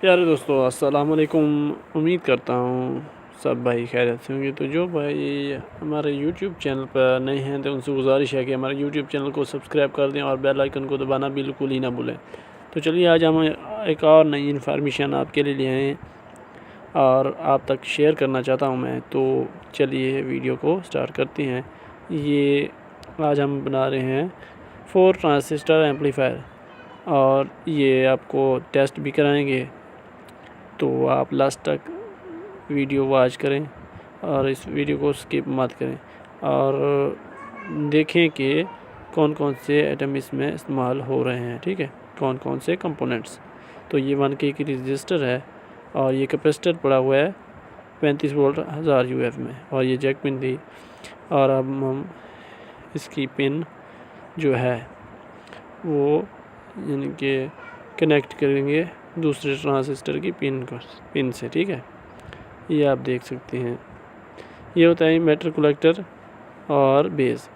प्यारे दोस्तों, अस्सलाम वालेकुम। उम्मीद करता हूँ सब भाई खैरियत से होंगे। तो जो भाई हमारे यूट्यूब चैनल पर नए हैं तो उनसे गुजारिश है कि हमारे यूट्यूब चैनल को सब्सक्राइब कर दें और बेल आइकन को दबाना बिल्कुल ही ना भूलें। तो चलिए आज हम एक और नई इन्फॉर्मेशन आपके लिए हैं और आप तक शेयर करना चाहता हूँ मैं। तो चलिए वीडियो को स्टार्ट करते हैं। ये आज हम बना रहे हैं 4 ट्रांजिस्टर एम्पलीफायर और ये आपको टेस्ट भी कराएंगे। तो आप लास्ट तक वीडियो वॉच करें और इस वीडियो को स्किप मत करें और देखें कि कौन कौन से आइटम इसमें इस्तेमाल हो रहे हैं, ठीक है, कौन कौन से कंपोनेंट्स। तो ये 1K की रजिस्टर है और ये कैपेसिटर पड़ा हुआ है 35 वोल्ट 1000 UF में और ये जैक पिन थी। और अब हम इसकी पिन जो है वो यानी कि कनेक्ट करेंगे दूसरे ट्रांजिस्टर की पिन से, ठीक है। ये आप देख सकते हैं, ये होता है इमीटर, कलेक्टर और बेस।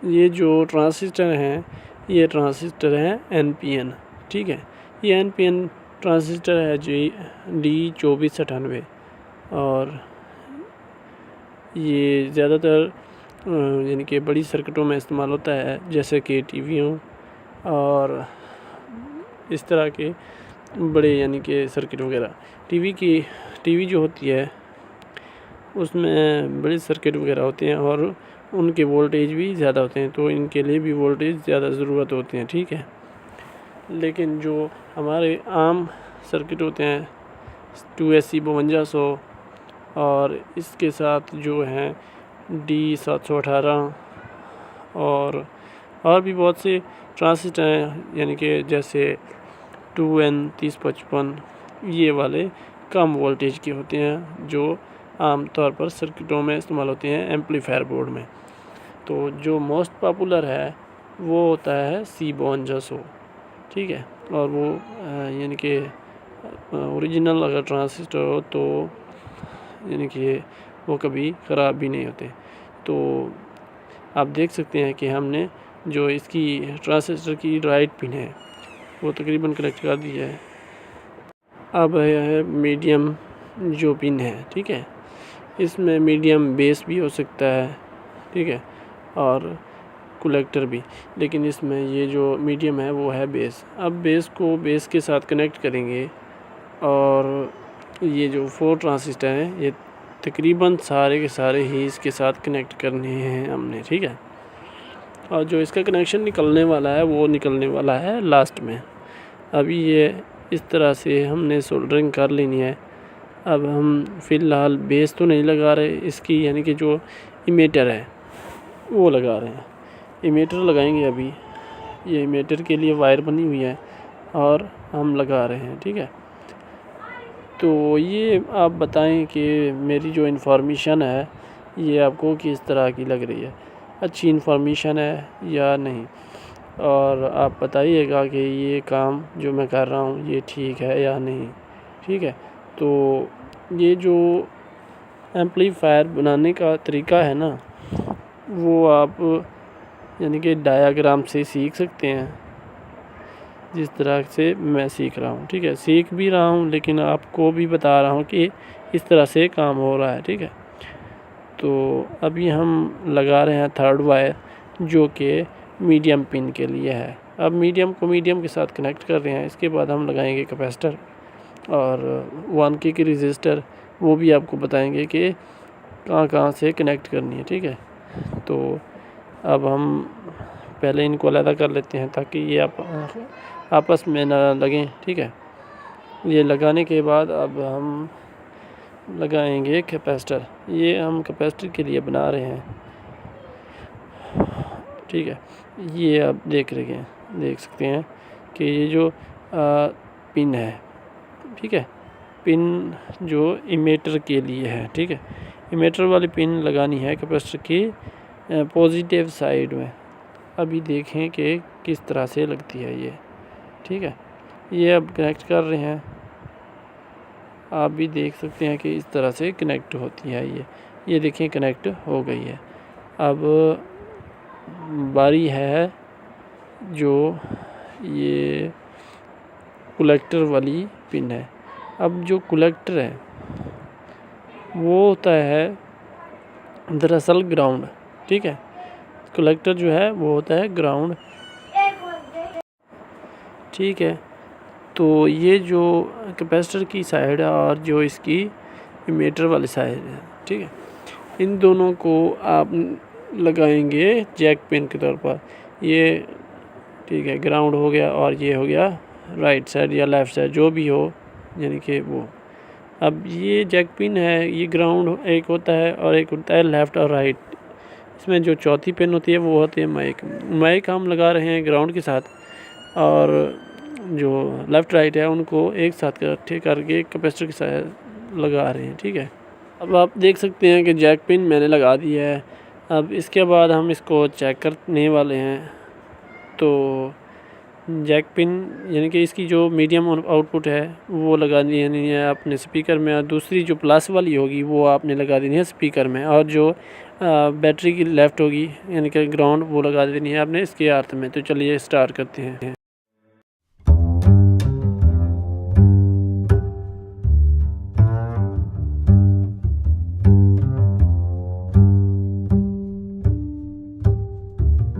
ये जो ट्रांजिस्टर हैं ये ट्रांजिस्टर हैं NPN, ठीक है। ये NPN ट्रांजिस्टर है D2498 और ये ज़्यादातर यानी कि बड़ी सर्किटों में इस्तेमाल होता है, जैसे कि टीवियों और इस तरह के बड़े यानी कि सर्किट वगैरह। टीवी जो होती है उसमें बड़े सर्किट वगैरह होते हैं और उनके वोल्टेज भी ज़्यादा होते हैं, तो इनके लिए भी वोल्टेज ज़्यादा ज़रूरत होती है, ठीक है। लेकिन जो हमारे आम सर्किट होते हैं 2SC 5200 और इसके साथ जो हैं D718 और भी बहुत से ट्रांजिस्टर हैं, यानी कि जैसे 2N3055, ये वाले कम वोल्टेज के होते हैं जो आम तौर पर सर्किटों में इस्तेमाल होते हैं एम्पलीफायर बोर्ड में। तो जो मोस्ट पॉपुलर है वो होता है C5200, ठीक है। और वो यानी कि ओरिजिनल अगर ट्रांजिस्टर हो तो यानी कि वो कभी ख़राब भी नहीं होते। तो आप देख सकते हैं कि हमने जो इसकी ट्रांजिस्टर की राइट पिन है वो तकरीबन कनेक्ट कर दी है। अब है मीडियम जो पिन है, ठीक है। इसमें मीडियम बेस भी हो सकता है, ठीक है, और कलेक्टर भी, लेकिन इसमें ये जो मीडियम है वो है बेस। अब बेस को बेस के साथ कनेक्ट करेंगे और ये जो 4 ट्रांजिस्टर हैं ये तकरीबन सारे के सारे ही इसके साथ कनेक्ट करने हैं हमने, ठीक है। और जो इसका कनेक्शन निकलने वाला है वो निकलने वाला है लास्ट में। अभी ये इस तरह से हमने सोल्डरिंग कर लेनी है। अब हम फ़िलहाल बेस तो नहीं लगा रहे इसकी, यानी कि जो इमीटर है वो लगा रहे हैं। इमीटर लगाएंगे अभी। ये इमीटर के लिए वायर बनी हुई है और हम लगा रहे हैं, ठीक है। तो ये आप बताएं कि मेरी जो इन्फॉर्मेशन है ये आपको किस तरह की लग रही है, अच्छी इन्फॉर्मेशन है या नहीं, और आप बताइएगा कि ये काम जो मैं कर रहा हूँ ये ठीक है या नहीं, ठीक है। तो ये जो एम्पलीफायर बनाने का तरीका है ना वो आप यानी कि डायग्राम से सीख सकते हैं, जिस तरह से मैं सीख रहा हूँ, ठीक है। सीख भी रहा हूँ लेकिन आपको भी बता रहा हूँ कि इस तरह से काम हो रहा है, ठीक है। तो अभी हम लगा रहे हैं 3rd वायर जो कि मीडियम पिन के लिए है। अब मीडियम को मीडियम के साथ कनेक्ट कर रहे हैं। इसके बाद हम लगाएंगे कैपेसिटर और 1K की रजिस्टर, वो भी आपको बताएंगे कि कहाँ कहाँ से कनेक्ट करनी है, ठीक है। तो अब हम पहले इनको अलग कर लेते हैं ताकि ये आपस में ना लगें, ठीक है। ये लगाने के बाद अब हम लगाएंगे कैपेसिटर। ये हम कैपेसिटर के लिए बना रहे हैं, ठीक है। ये आप देख सकते हैं कि ये जो पिन है, ठीक है, पिन जो इमीटर के लिए है, ठीक है। इमीटर वाली पिन लगानी है कैपेसिटर की पॉजिटिव साइड में। अभी देखें कि किस तरह से लगती है ये, ठीक है। ये अब कनेक्ट कर रहे हैं, आप भी देख सकते हैं कि इस तरह से कनेक्ट होती है ये देखें कनेक्ट हो गई है। अब बारी है जो ये कलेक्टर वाली पिन है। अब जो कलेक्टर है वो होता है दरअसल ग्राउंड, ठीक है। कलेक्टर जो है वो होता है ग्राउंड, ठीक है। तो ये जो कैपेसिटर की साइड है और जो इसकी इमीटर वाली साइड है, ठीक है, इन दोनों को आप लगाएंगे जैक पिन के तौर पर। ये ठीक है, ग्राउंड हो गया और ये हो गया राइट साइड या लेफ़्ट साइड, जो भी हो, यानी कि वो। अब ये जैक पिन है, ये ग्राउंड एक होता है और एक होता है लेफ़्ट और राइट। इसमें जो चौथी पिन होती है वो होती है माइक हम लगा रहे हैं ग्राउंड के साथ, और जो लेफ़्ट राइट है उनको एक साथ इकट्ठे करके कैपेसिटर के साथ लगा रहे हैं, ठीक है। अब आप देख सकते हैं कि जैक पिन मैंने लगा दी है। अब इसके बाद हम इसको चेक करने वाले हैं। तो जैक पिन यानी कि इसकी जो मीडियम आउटपुट है वो लगा देनी है अपने स्पीकर में, और दूसरी जो प्लस वाली होगी वो आपने लगा देनी है स्पीकर में, और जो बैटरी की लेफ़्ट होगी यानी कि ग्राउंड वो लगा देनी है आपने इसके अर्थ में। तो चलिए स्टार्ट करते हैं।